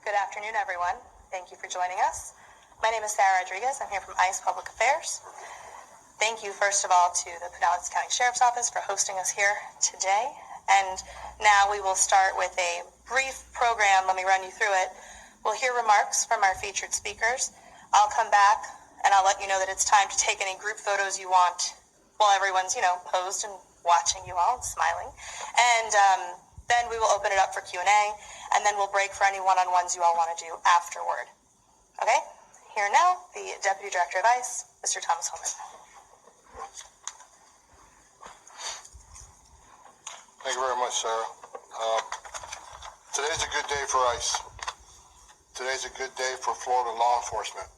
Good afternoon, everyone. Thank you for joining us. My name is Sarah Rodriguez. I'm here from I.C.E. Public Affairs. Thank you, first of all, to the Pinellas County Sheriff's Office for hosting us here today. And now we will start with a brief program. Let me run you through it. We'll hear remarks from our featured speakers. I'll come back and I'll let you know that it's time to take any group photos you want while everyone's, posed and watching you all and smiling. And then we will open it up for Q&A, and then we'll break for any one-on-ones you all want to do afterward. Okay? Here now, the Deputy Director of I.C.E., Mr. Thomas Holman. Thank you very much, Sarah. Today's a good day for I.C.E. Today's a good day for Florida law enforcement.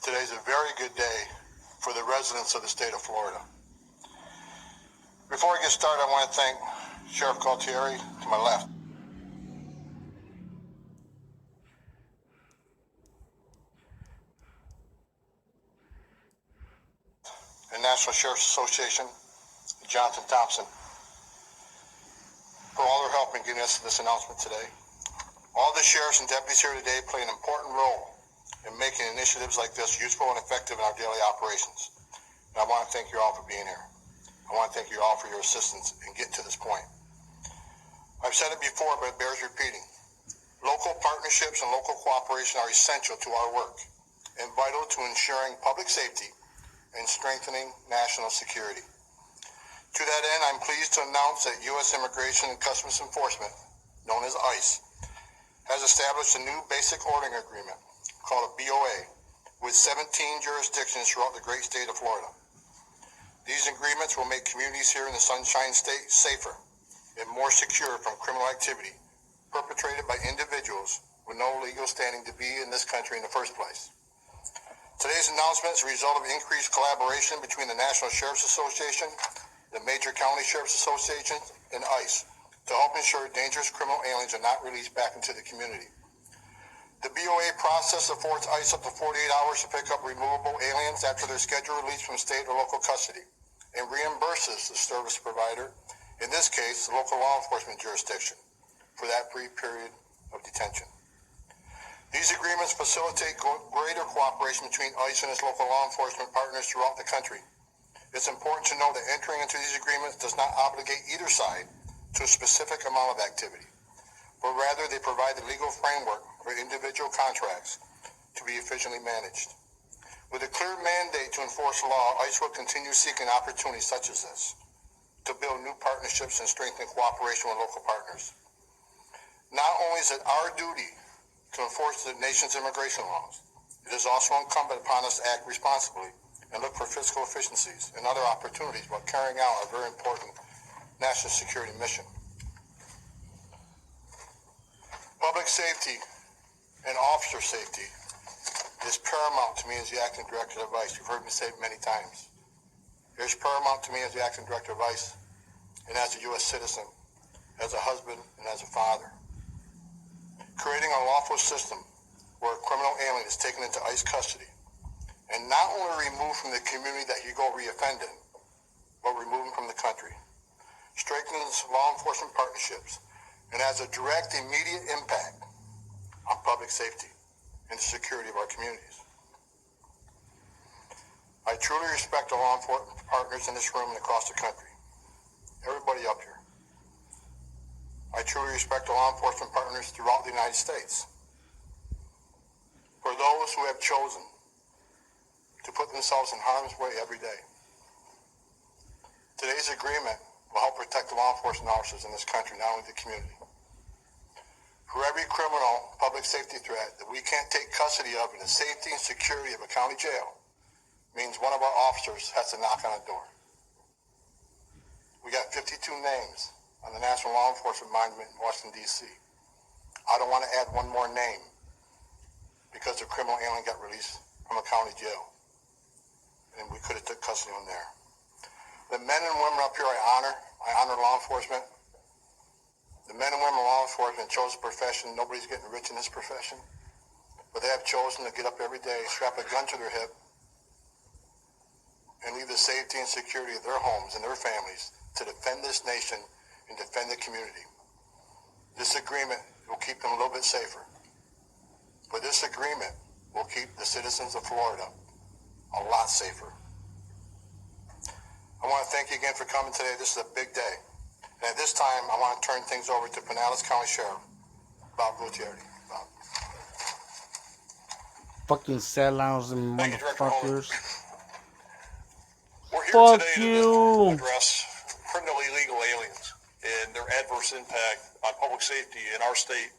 Today's a very good day for the residents of the state of Florida. Before I get started, I want to thank Sheriff Galtieri to my left. And National Sheriff's Association, Jonathan Thompson, for all their help in getting us this announcement today. All the sheriffs and deputies here today play an important role in making initiatives like this useful and effective in our daily operations. And I want to thank you all for being here. I want to thank you all for your assistance in getting to this point. I've said it before, but it bears repeating. Local partnerships and local cooperation are essential to our work and vital to ensuring public safety and strengthening national security. To that end, I'm pleased to announce that U.S. Immigration and Customs Enforcement, known as I.C.E., has established a new basic ordering agreement called a BOA with 17 jurisdictions throughout the great state of Florida. These agreements will make communities here in the Sunshine State safer and more secure from criminal activity perpetrated by individuals with no legal standing to be in this country in the first place. Today's announcement is a result of increased collaboration between the National Sheriff's Association, the major county sheriff's associations, and I.C.E. to help ensure dangerous criminal aliens are not released back into the community. The BOA process affords I.C.E. up to 48 hours to pick up removable aliens after their scheduled release from state or local custody and reimburses the service provider, in this case, the local law enforcement jurisdiction, for that brief period of detention. These agreements facilitate greater cooperation between I.C.E. and its local law enforcement partners throughout the country. It's important to know that entering into these agreements does not obligate either side to a specific amount of activity, but rather they provide the legal framework for individual contracts to be efficiently managed. With a clear mandate to enforce the law, I.C.E. will continue seeking opportunities such as this to build new partnerships and strengthen cooperation with local partners. Not only is it our duty to enforce the nation's immigration laws, it is also incumbent upon us to act responsibly and look for fiscal efficiencies and other opportunities while carrying out our very important national security mission. Public safety and officer safety is paramount to me as the acting director of I.C.E. You've heard me say it many times. It is paramount to me as the acting director of I.C.E. and as a U.S. citizen, as a husband, and as a father. Creating a lawful system where a criminal alien is taken into I.C.E. custody and not only removed from the community that he go re-offend in, but removed from the country, strengthens law enforcement partnerships and has a direct, immediate impact on public safety and the security of our communities. I truly respect the law enforcement partners in this room and across the country. Everybody up here. I truly respect the law enforcement partners throughout the United States. For those who have chosen to put themselves in harm's way every day. Today's agreement will help protect the law enforcement officers in this country, not only the community. For every criminal public safety threat that we can't take custody of in the safety and security of a county jail means one of our officers has to knock on a door. We got 52 names on the National Law Enforcement Monument in Washington, D.C. I don't want to add one more name because the criminal alien got released from a county jail. And we could have took custody of him there. The men and women up here I honor law enforcement. The men and women of law enforcement chose a profession. Nobody's getting rich in this profession. But they have chosen to get up every day, strap a gun to their hip, and leave the safety and security of their homes and their families to defend this nation and defend the community. This agreement will keep them a little bit safer. but this agreement will keep the citizens of Florida a lot safer. I want to thank you again for coming today. This is a big day. And at this time, I want to turn things over to Pinellas County Sheriff, Bob Gutierrez. Bob. Fucking sellouts and Thank you, Director Holman. motherfuckers. We're here Fuck today to you. address criminally illegal aliens and their adverse impact on public safety in our state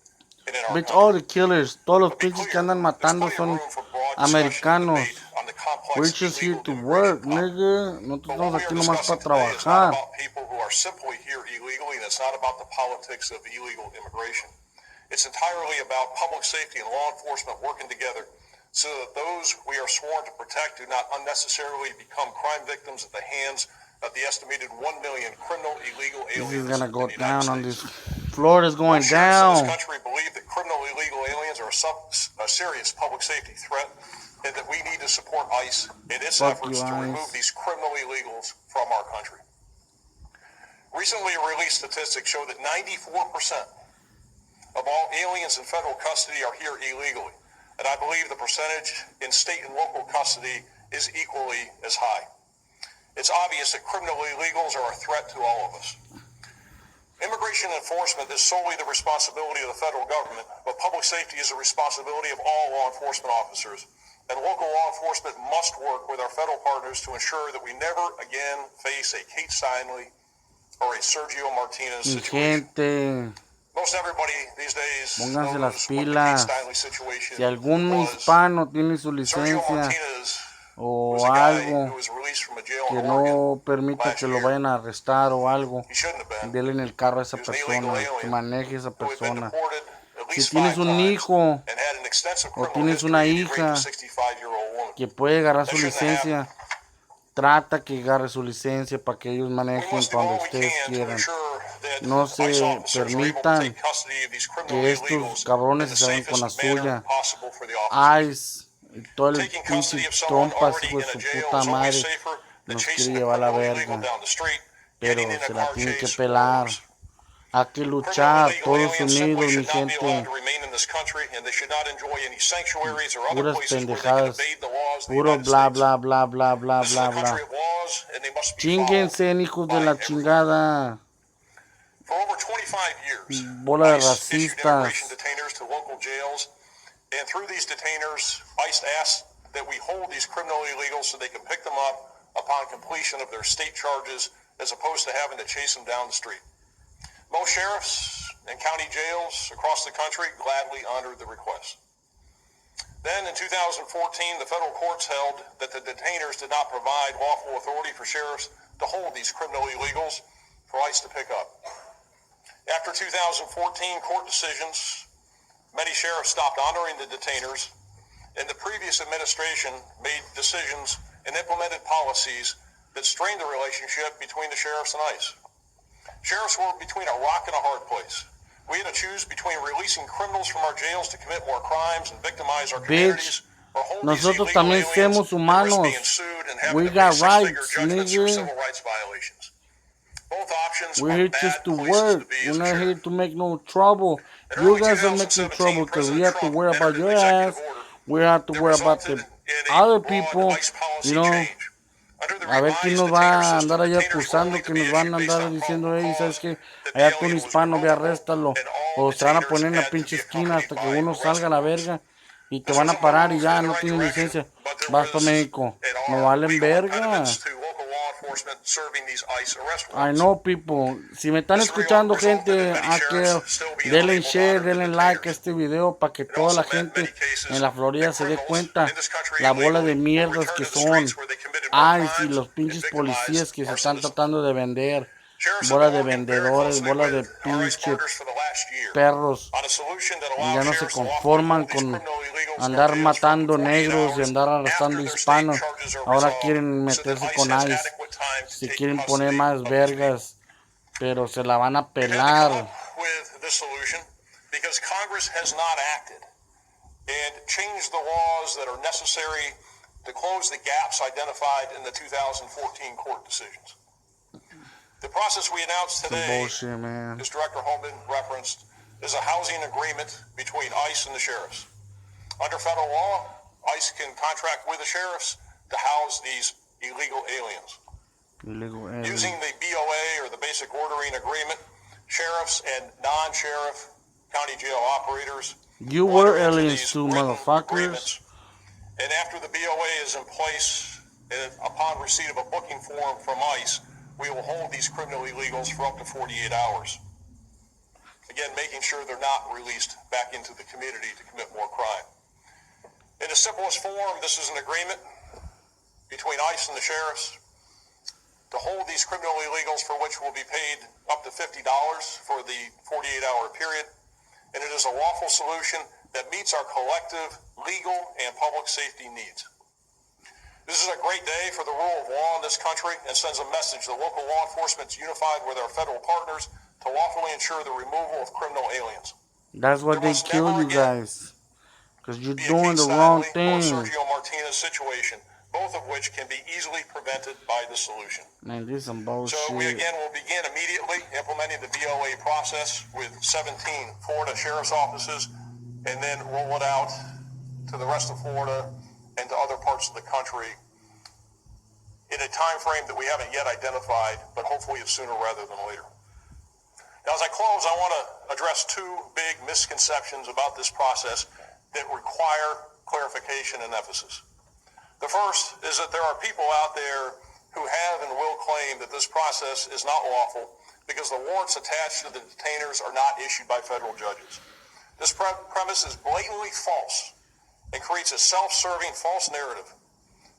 and in our Bitch, country. all the killers, todos los But be pinches que clear, andan there's matando plenty of son room for broad discussion and americanos. debate on the complex We're just here illegal to immigration work, problem. nigga. Nosotros But what estamos we are aquí nomás discussing para today is not trabajar. about people who are simply here illegally, and it's not about the politics of illegal immigration. It's entirely about public safety and law enforcement working together so that those we are sworn to protect do not unnecessarily become crime victims at the hands of the estimated 1 million criminal illegal This aliens is gonna go in the United down on States. this. Florida's going Most sheriffs in this down. country believe that criminal illegal aliens are a serious public safety threat and that we need to support ICE in its Fuck efforts you, to remove ICE. these criminal illegals from our country. Recently released statistics show that 94% of all aliens in federal custody are here illegally, and I believe the percentage in state and local custody is equally as high. It's obvious that criminal illegals are a threat to all of us. Immigration enforcement is solely the responsibility of the federal government, but public safety is the responsibility of all law enforcement officers, and local law enforcement must work with our federal partners to ensure that we never again face a Kate Steinle or a Sergio Martinez Mi situation. gente, Most everybody these days pónganse las knows what the Kate pilas. Steinle situation Si algún was. hispano tiene su Sergio licencia Martinez was o a guy who algo was released from a jail que in Oregon no permita last que lo year. vayan a arrestar o algo, He shouldn't have been. dele en el carro a esa He was an illegal persona, que alien maneje a esa who had been persona. deported at Si least tienes 5 un times hijo and had an extensive o criminal tienes history una and he raped a hija 65-year-old woman. que puede agarrar su That shouldn't have licencia, trata que agarre su licencia para que ellos We manejen must do cuando all we ustedes can to quieran. ensure that No ICE se officers are able to permitan take custody of these criminal que estos illegals in cabrones the se vayan con la safest manner suya. possible for the officers. ICE y todo el Taking custody pinche of someone trompas, already hijo de in a su jail puta is always madre, safer than nos chasing quiere a llevar a la criminal illegal verga. down the street, getting Pero in a se la car tiene que chase, or pelar. worse. Hay que Criminal luchar, illegal todos aliens simply unidos, mi should not be allowed gente. to remain in this country, and they should not enjoy any sanctuaries or other Puras places where they can pendejadas. evade the laws of the Puro United bla States. bla bla bla bla This is a bla country bla. of laws, and they must be followed Chinguense, hijos de by la everyone. chingada. For over 25 years, Bola de ICE issued immigration racistas. detainers to local jails, and through these detainers, ICE asked that we hold these criminal illegals so they can pick them up upon completion of their state charges, as opposed to having to chase them down the street. Most sheriffs and county jails across the country gladly honored the request. Then in 2014, the federal courts held that the detainers did not provide lawful authority for sheriffs to hold these criminal illegals for ICE to pick up. After 2014 court decisions, many sheriffs stopped honoring the detainers, and the previous administration made decisions and implemented policies that strained the relationship between the sheriffs and ICE. Sheriffs were between a rock and a hard place. We had to choose between releasing criminals from our jails to commit more crimes and victimize our communities, or hold these Nosotros illegal también aliens somos that risk humanos. being sued and having We to pay got six-figure rights, judgments for nigga. civil rights violations. Both options We're are here bad just to places to work. be We're as a not here sheriff. to make no trouble. In You early guys are making 2017, trouble because we President have to Trump worry about entered an your executive ass. order We have to that worry about resulted the in a other broad people. ICE policy You know, change. Under the a ver quién revised nos va detainer a system, andar ahí detainers were only acusando, to que be nos van issued a based andar on diciendo, probable hey, ¿sabes cause qué? that the Allá está un alien was hispano, ve, removable, arréstalo. and all O se van a detainers poner en la had to pinche be esquina accompanied hasta que by uno arrest salga a la warrants. verga y te This van was a a parar y move ya in the no right tienes direction, licencia. but there Vas para was México. and No are valen legal verga. impediments to local law enforcement serving these ICE arrest I warrants. know, people. Si me están This escuchando, resulted in gente, many a sheriffs que still being denle unable to share, honor the denle like a detainers. este video para que It toda also la meant in many gente cases en la Florida that se dé criminals cuenta in this country la bola de illegally will mierdas return que to the son. streets where they committed more Ay, y crimes los and pinches victimized policías que se our están citizens. tratando de vender. Sheriffs have Bola been de working very vendedores, closely bola de with our ICE pinche partners for the last year perros. on a solution that Ya allows no se sheriffs to lawfully conforman hold these con criminal illegals in our andar jails for up to matando 48 negros y hours andar after arrestando their state hispanos. charges are Ahora resolved quieren so that meterse ICE con has ICE. adequate time to Se take quieren poner custody más of these people. vergas, pero se la van a We've had to come pelar. up with this solution because Congress has not acted and changed the laws that are necessary to close the gaps identified in the 2014 court decisions. The process we announced Some today, bullshit, man. as Director Holman referenced, is a housing agreement between ICE and the sheriffs. Under federal law, ICE can contract with the sheriffs to house these illegal aliens. Using the BOA, or the Basic Ordering Agreement, sheriffs and non-sheriff county jail operators You will were enter into aliens these too, written motherfuckers. agreements, and after the BOA is in place, and upon receipt of a booking form from ICE, we will hold these criminal illegals for up to 48 hours. Again, making sure they're not released back into the community to commit more crime. In the simplest form, this is an agreement between ICE and the sheriffs to hold these criminal illegals, for which will be paid up to $50 for the 48-hour period. And it is a lawful solution that meets our collective legal and public safety needs. This is a great day for the rule of law in this country and sends a message that local law enforcement is unified with our federal partners to lawfully ensure the removal of criminal aliens. That's what There they must kill never you again guys. Because you're be a doing Kate the wrong Stadley or thing. Sergio Martinez situation, both of which can be easily prevented by the solution. Man, this is some So we bullshit. again will begin immediately implementing the BOA process with 17 Florida sheriff's offices, and then roll it out to the rest of Florida and to other parts of the country in a time frame that we haven't yet identified, but hopefully it's sooner rather than later. Now, as I close, I want to address two big misconceptions about this process that require clarification and emphasis. The first is that there are people out there who have and will claim that this process is not lawful because the warrants attached to the detainers are not issued by federal judges. This premise is blatantly false and creates a self-serving false narrative.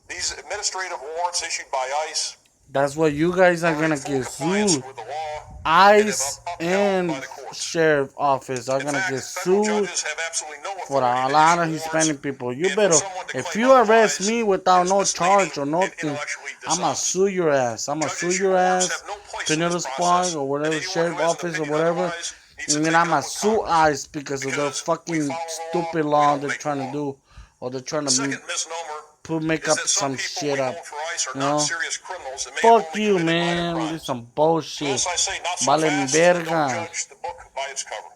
These administrative warrants issued by ICE That's what you guys are are in gonna full get compliance sued. with the law ICE and and by the courts. sheriff office are In gonna fact, get federal sued judges have absolutely no for authority a to lot issue of warrants, Hispanic people. You and for better, someone to if claim you arrest otherwise me without is no misleading charge or and nothing, intellectually I'ma dishonest. sue your ass. I'ma sue Judge-issued your warrants ass, have no place in Pinero this Squad process, or and whatever anyone sheriff who has an office or opinion whatever, otherwise needs to and then take it I'ma up with sue Congress, ICE because of their because we fucking follow the law, stupid we law don't they're make the trying to law. do, or they're trying The to second misnomer make is up that some some people shit we up. hold for ICE are You not know? serious criminals that may have Fuck only you, committed minor man. This crimes. is some bullshit. Notice I say not so Vale mi fast, and don't verga. judge the book by its cover.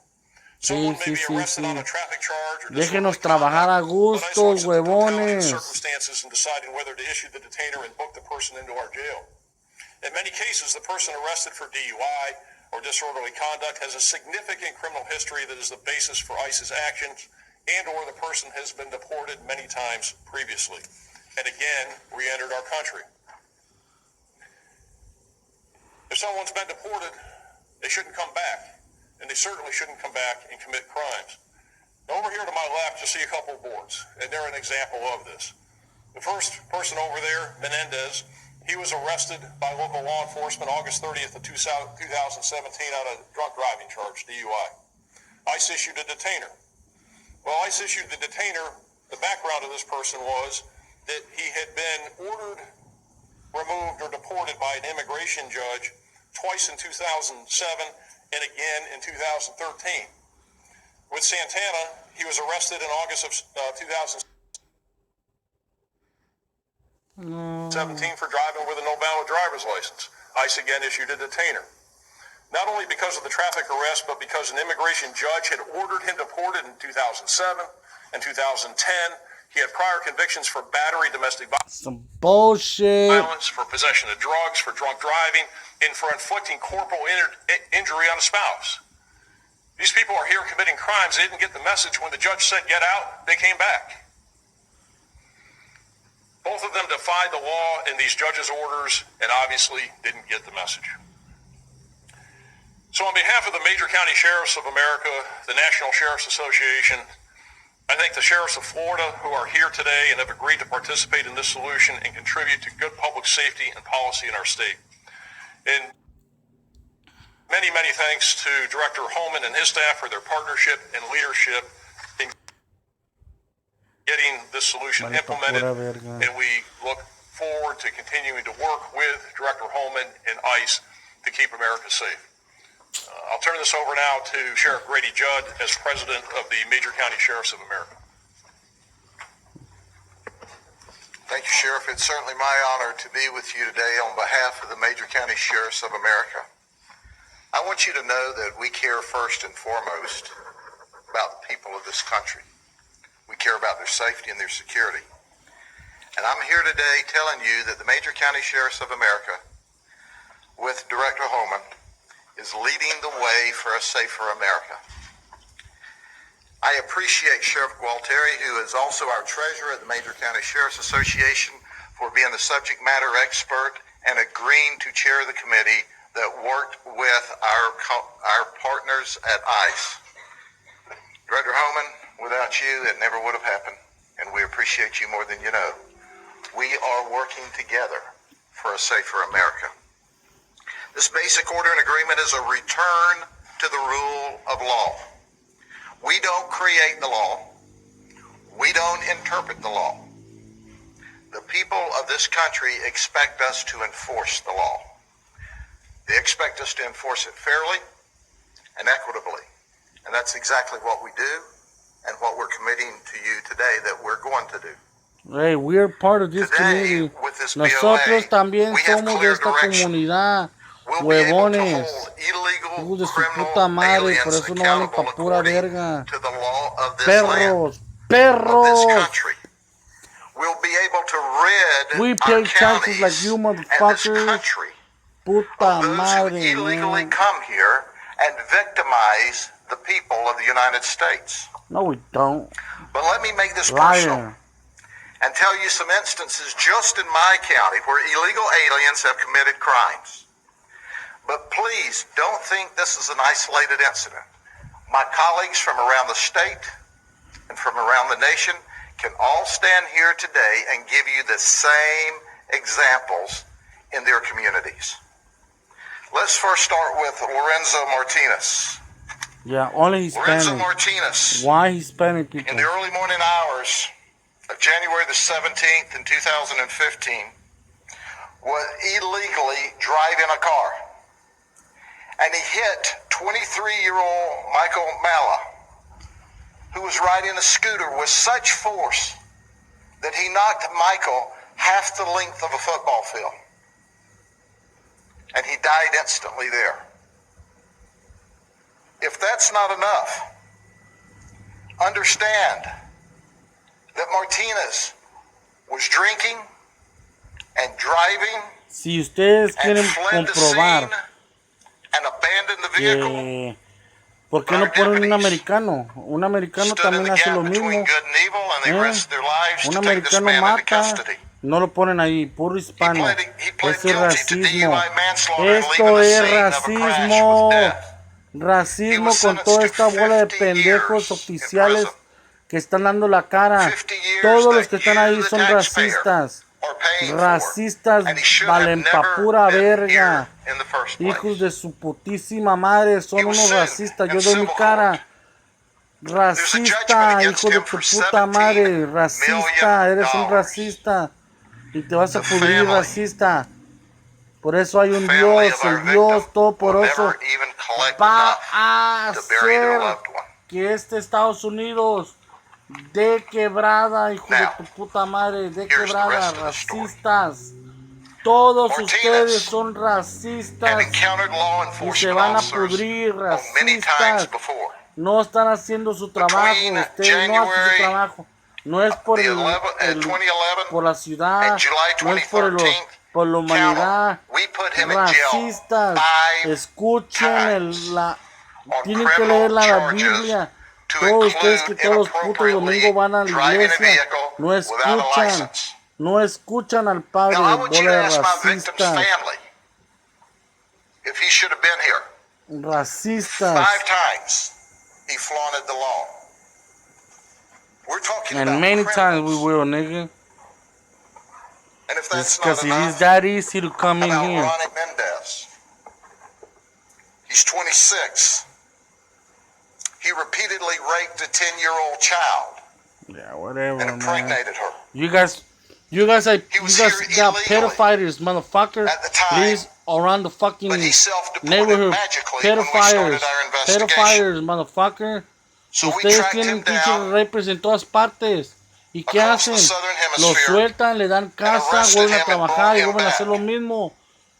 Sí, Someone may sí, be sí, arrested on sí. a traffic charge or Déjenos disorderly trabajar a conduct, but ICE gusto, looks at the totality of the huevones. circumstances in deciding whether to issue the detainer and book the person into our jail. In many cases, the person arrested for DUI or disorderly conduct has a significant criminal history that is the basis for ICE's actions, and or the person has been deported many times previously and again re-entered our country. If someone's been deported, they shouldn't come back, and they certainly shouldn't come back and commit crimes. Now, over here to my left, you'll see a couple of boards, and they're an example of this. The first person over there, Menendez, he was arrested by local law enforcement August 30th of 2017 on a drunk driving charge, DUI. ICE issued a detainer. Well, ICE issued the detainer. The background of this person was that he had been ordered, removed, or deported by an immigration judge twice in 2007 and again in 2013. With Santana, he was arrested in August of 2017 for driving with a no valid driver's license. ICE again issued a detainer. Not only because of the traffic arrest, but because an immigration judge had ordered him deported in 2007 and 2010. He had prior convictions for battery, domestic Some bullshit. violence, for possession of drugs, for drunk driving, and for inflicting corporal injury on a spouse. These people are here committing crimes. They didn't get the message when the judge said get out, they came back. Both of them defied the law in these judges' orders and obviously didn't get the message. So on behalf of the major county sheriffs of America, the National Sheriff's Association, I thank the sheriffs of Florida who are here today and have agreed to participate in this solution and contribute to good public safety and policy in our state. And many, many thanks to Director Holman and his staff for their partnership and leadership in getting this solution implemented. And we look forward to continuing to work with Director Holman and ICE to keep America safe. I'll turn this over now to Sheriff Grady Judd as President of the Major County Sheriffs of America. Thank you, Sheriff. It's certainly my honor to be with you today on behalf of the Major County Sheriffs of America. I want you to know that we care first and foremost about the people of this country. We care about their safety and their security. And I'm here today telling you that the Major County Sheriffs of America, with Director Holman, is leading the way for a safer America. I appreciate Sheriff Gualtieri, who is also our treasurer at the Major County Sheriffs Association, for being the subject matter expert and agreeing to chair the committee that worked with our partners at I.C.E. Director Holman, without you, it never would have happened, and we appreciate you more than you know. We are working together for a safer America. This basic order and agreement is a return to the rule of law. We don't create the law. We don't interpret the law. The people of this country expect us to enforce the law. They expect us to enforce it fairly and equitably. And that's exactly what we do and what we're committing to you today that we're going to do. Hey, we're part of this Today, community. with this Nosotros BOA, también we have somos de clear esta direction. comunidad. We'll be able to Huevones. hold illegal Hijos de su criminal puta madre, por aliens eso no valen accountable pa' pura according verga. to the law of this land, Perros, of this perros. country. We'll be able to rid We our pay taxes counties like you and this motherfuckers. country Puta of those who madre, illegally man. come here and victimize the people of the United States. No, we don't. But let me make this personal Liar. and tell you some instances just in my county where illegal aliens have committed crimes. But please don't think this is an isolated incident. My colleagues from around the state and from around the nation can all stand here today and give you the same examples in their communities. Let's first start with Lorenzo Martinez. Yeah, only Lorenzo Hispanic. Martinez, Why Hispanic people? in the early morning hours of January the 17th in 2015, was illegally driving a car. And he hit 23-year-old Michael Malla, who was riding a scooter with such force that he knocked Michael half the length of a football field. And he died instantly there. If that's not enough, understand that Martinez was drinking and driving Si ustedes and quieren fled the scene comprobar and abandoned the vehicle, que... ¿Por qué no ponen un americano? Un americano stood in también the hace gap lo between mismo. good and evil, and they risked their lives Un to take this americano man into mata, custody. no lo ponen ahí, puro hispano. He pled Eso es guilty to racismo. DUI manslaughter and Esto leaving the es scene of a crash racismo. with death. He Racismo was con toda sentenced esta to bola de 50 pendejos years in oficiales prison. que están dando la cara. 50 years Todos los that que están you, ahí the son taxpayer, racistas. are paying for. Racistas And he should have valen pa' never pura been verga. here in the first place. Hijos de su putísima madre, son He was unos sued racistas. in Yo doy mi civil cara. court. Racista, against hijo de him tu for puta madre. $17 Racista, eres un million. racista. Y te vas a The pudrir, family. racista. Por eso hay un Family Dios, of our el Dios victim will todopoderoso never even collect va enough a to bury their hacer loved one. que este Estados Unidos de quebrada, hijo de Now, tu puta madre, de here's the quebrada, rest of the story. racistas. Todos Martinez ustedes son had racistas encountered law y se enforcement van a officers pudrir, many times racistas. before. No están haciendo su trabajo, Between ustedes no hacen su January trabajo. No es por, the 2011 por la ciudad, and July no es por, 2013, por la humanidad. we put him in jail Racistas, 5 escuchen times on tienen que criminal leer la charges Biblia. to Todos ustedes que include todos los putos inappropriately domingos van a la driving a iglesia, vehicle no without a escuchan, license. no escuchan al Padre, Now I want you to bola de ask my victim's racistas, family if he should have been here. 5 racistas. times he flaunted the law. We're talking about And many times we criminals. will, nigga. And if It's that's not because it enough, is that easy to come in about here. Ronnie Mendez. He's 26. He repeatedly raped a 10-year-old child Yeah, whatever, and man. impregnated her. You guys was got here pedophiles, motherfucker. at the time, Please around the fucking But he self-deported neighborhood. magically when we Pedophiles, started our investigation. pedophiles, motherfucker. So we Ustedes tracked tienen him pinches down rapes en todas partes. ¿Y qué across the hacen? southern Lo hemisphere sueltan, le dan casa, arrested vuelven a him and trabajar brought y him vuelven a hacer back. lo mismo.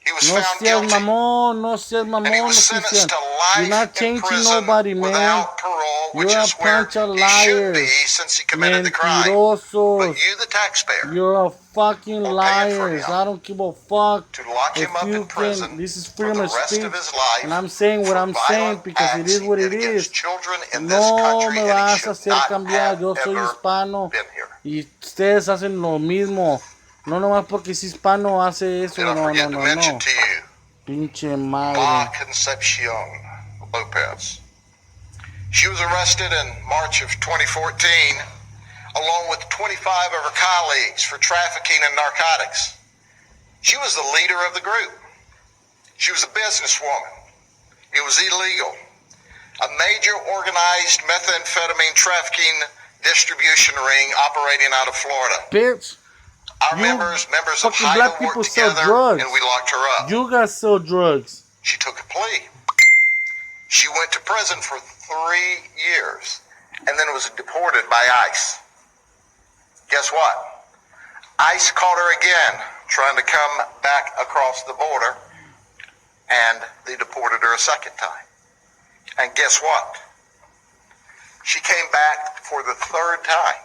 He He was No found seas guilty. mamón, no seas And he mamón, was sentenced to oficial. You're life not in changing prison nobody, man. without parole, which You're a is where bunch of he should be liars. since he committed the crime. But Mentirosos. you, the taxpayer, You're a fucking are paying for liars. him I don't give a fuck to lock him if up you in prison can. This is for freedom the of rest speech, of his life. and I'm saying what for I'm saying violent because it acts is he what did it against is. children in this No country, me and he vas a should hacer not cambiar. have Yo soy ever hispano been here. y ustedes hacen lo mismo. No nomás porque es hispano hace eso. Did I No, forget no, to no, mention no. to you Pinche Ma madre. Concepcion Lopez? She was arrested in March of 2014 along with 25 of her colleagues for trafficking in narcotics. She was the leader of the group. She was a businesswoman. It was illegal. A major organized methamphetamine trafficking distribution ring operating out of Florida. Bitch. Our You members of fucking black HIVA people worked sell together drugs. and we locked her up. You guys sell drugs. She took a plea. She went to prison for 3 years and then was deported by ICE. Guess what? ICE caught her again trying to come back across the border, and they deported her a second time. And guess what? She came back for the third time.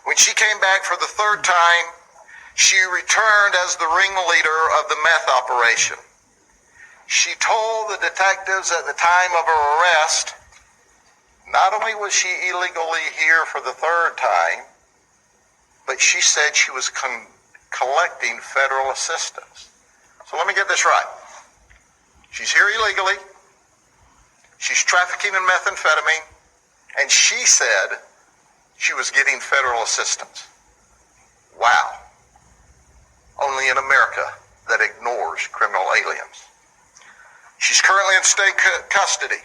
When she came back for the third time, she returned as the ringleader of the meth operation. She told the detectives at the time of her arrest, not only was she illegally here for the third time, but she said she was collecting federal assistance. So let me get this right. She's here illegally. She's trafficking in methamphetamine. And she said she was getting federal assistance. Wow. Only in America that ignores criminal aliens. She's currently in state custody.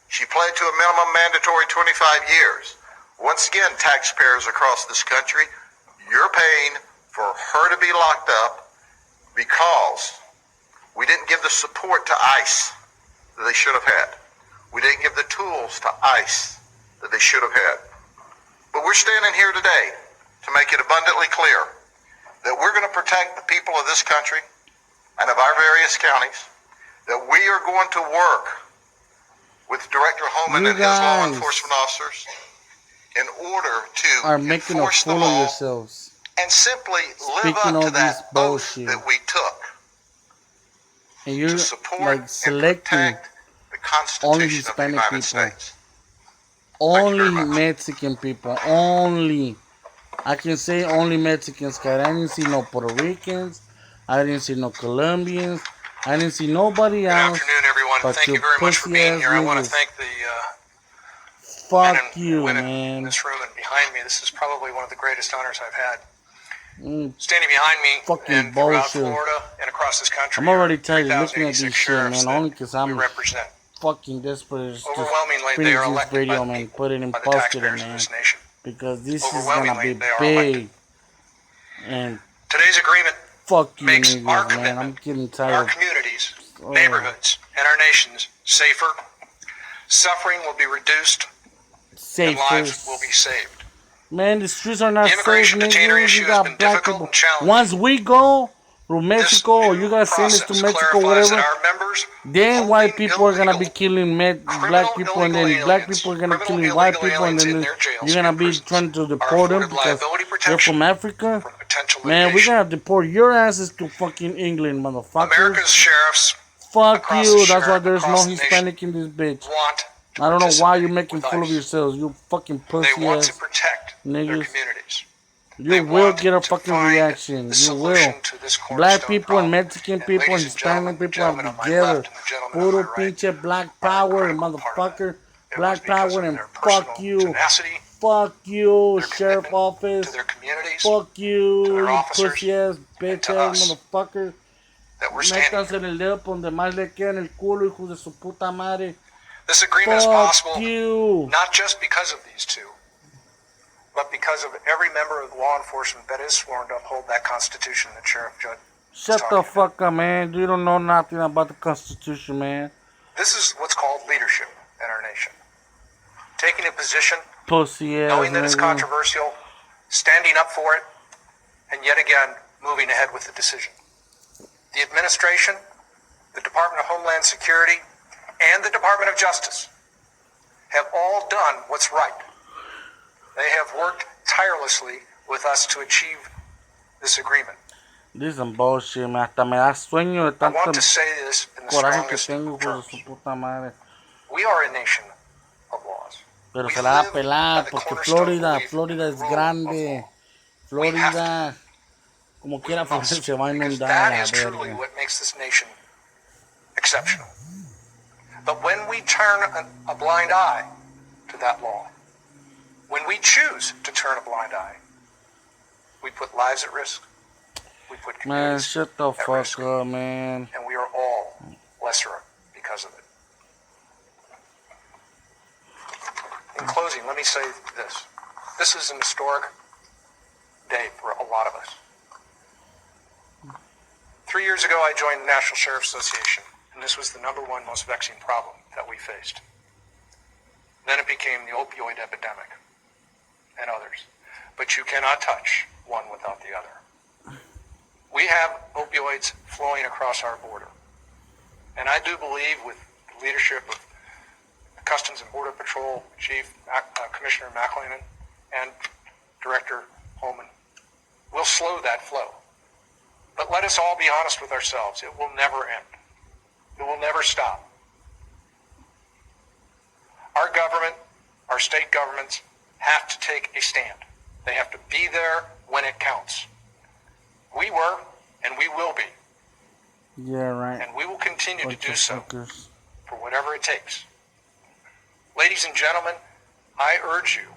She pled to a minimum mandatory 25 years. Once again, taxpayers across this country, you're paying for her to be locked up because we didn't give the support to ICE that they should have had. We didn't give the tools to ICE that they should have had. But we're standing here today to make it abundantly clear that we're going to protect the people of this country and of our various counties, that we are going to work with Director Holman and his law enforcement officers in order to Are making a enforce the fool of law yourselves. and simply live Speaking up to all that this oath bullshit. that we took And you're to support like and selecting protect the only Constitution of the Hispanic United people. States. Only very much. Mexican people. Only. I can say only Mexicans, cause I didn't see no Puerto Ricans. I didn't see no Colombians. I didn't see nobody Good else. afternoon, everyone. But Thank your you very much for being pussy-ass here. I want to niggas. thank the Fuck men and you, women in man. this room and behind me. This is probably one of the greatest honors I've had. Standing Standing behind me fucking and throughout bullshit. Florida and across this country, I'm already are tired of looking at 3,086 this shit, sheriffs man. Only that because we I'm represent. fucking desperate. Just Overwhelmingly, they finish are this elected by video, the man. people, Put it in, by the posted it, taxpayers of man. this nation. Because this is gonna be Overwhelmingly, they are elected. big. And Today's agreement fuck you, makes our niggas, man. I'm commitment, getting our tired of communities, neighborhoods, and our nations safer. Suffering will be reduced and lives will be saved. Man, the streets are not The safe, immigration detainer niggas. issue You has got been black difficult people. and challenging. Once we go through Mexico, or This you guys send us process to Mexico, clarifies whatever, that our members then white holding people are gonna be illegal killing black people, and then illegal black aliens, people are gonna be criminal killing white illegal people, and aliens then in their jails you're gonna and be prisons trying to are deport them afforded because liability they're protection from Africa. from potential Man, we're litigation. gonna deport your asses to fucking England, motherfuckers. America's sheriffs Fuck across you. the That's why sheriff- there's no across the Hispanic in this bitch. want to I don't know why you're participate making with fool of ICE. yourselves. You fucking They pussy want to ass. protect their niggas. communities. You They will want get a to fucking find reaction. the You will. solution to this Black cornerstone people and problem. Mexican And people and ladies and gentlemen, Hispanic the people are gentleman on my together. left and the gentleman on Puro my right pinche black are a power, critical part of motherfucker. that. It Black was because power of and their fuck personal you. tenacity, Fuck you, their sheriff commitment office. to their communities, Fuck to you, their you officers, pussy ass, bitch to ass us, motherfucker. that we're standing Métanse en here. el dedo por donde más le queda en el culo, hijos de su puta madre. This agreement is Fuck possible you. not just because of these two, but because of every member of law enforcement that is sworn to uphold that Constitution that Sheriff Judd is Shut talking the about. fuck up, man. You don't know nothing about the Constitution, man. This is what's called leadership in our nation. Taking a position, Pussy ass, knowing that it's nigga. controversial, standing up for it, and yet again, moving ahead with the decision. the administration, the Department of Homeland Security, and the Department of Justice have all done what's right. They have worked tirelessly with us to achieve this agreement. This is bullshit, man. Hasta me da sueño de I tanto want to say this in the coraje que strongest tengo, hijo de terms. su puta madre. We are a nation of laws. Pero We se la va a live by pelar the porque cornerstone Florida belief Florida in es the rule of grande. law. Florida, como We quiera, Florida must, se va a because inundar that la is truly verga. what makes this nation exceptional. But when we turn a blind eye to that law, when we choose to turn a blind eye, we put lives at risk, we put Man, communities shut the at fuck risk, up, man. and we are all lesser because of it. In closing, let me say this. This is an historic day for a lot of us. 3 years ago, I joined the National Sheriff's Association, and this was the number one most vexing problem that we faced. Then it became the opioid epidemic and others. But you cannot touch one without the other. We have opioids flowing across our border. And I do believe with the leadership of Customs and Border Patrol Chief Commissioner McLennan and Director Holman, we'll slow that flow. But let us all be honest with ourselves. It will never end. It will never stop. Our government, our state governments, have to take a stand. They have to be there when it counts. We were, and we will be. Yeah, right. And we will continue to do so Fuckers. for whatever it takes. Ladies and gentlemen, I urge you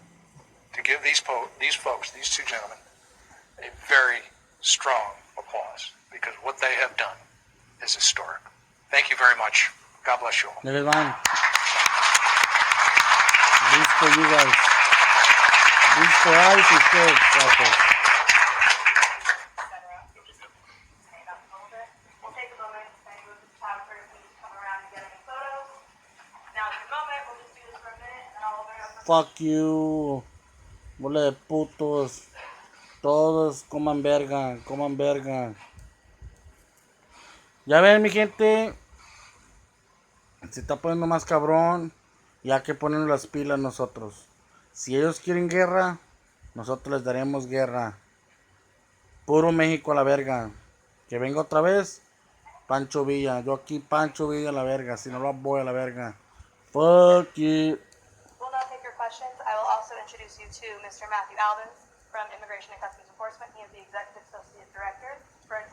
to give these folks, these two gentlemen, a very strong applause because what they have done is historic. Thank you very much. God bless you all. There they go. This for you guys. This for us is good, fuckers. We'll take a moment and move the photographer to come around and get any photos. Now is the moment. We'll just do this for a minute and then I'll open it up. Fuck you. Bola de putos. Todos coman verga, coman verga. Ya ven, mi gente. Se está poniendo más cabrón. Y hay que ponernos las pilas nosotros. Si ellos quieren guerra, nosotros les daremos guerra. Puro México a la verga. Que venga otra vez Pancho Villa. Yo aquí Pancho Villa a la verga. Si no lo voy a la verga. Fuck you. We'll now take your questions. I will also introduce you to Mr. Matthew Albans from Immigration and Customs Enforcement. He is the Executive Associate Director for Enforcement.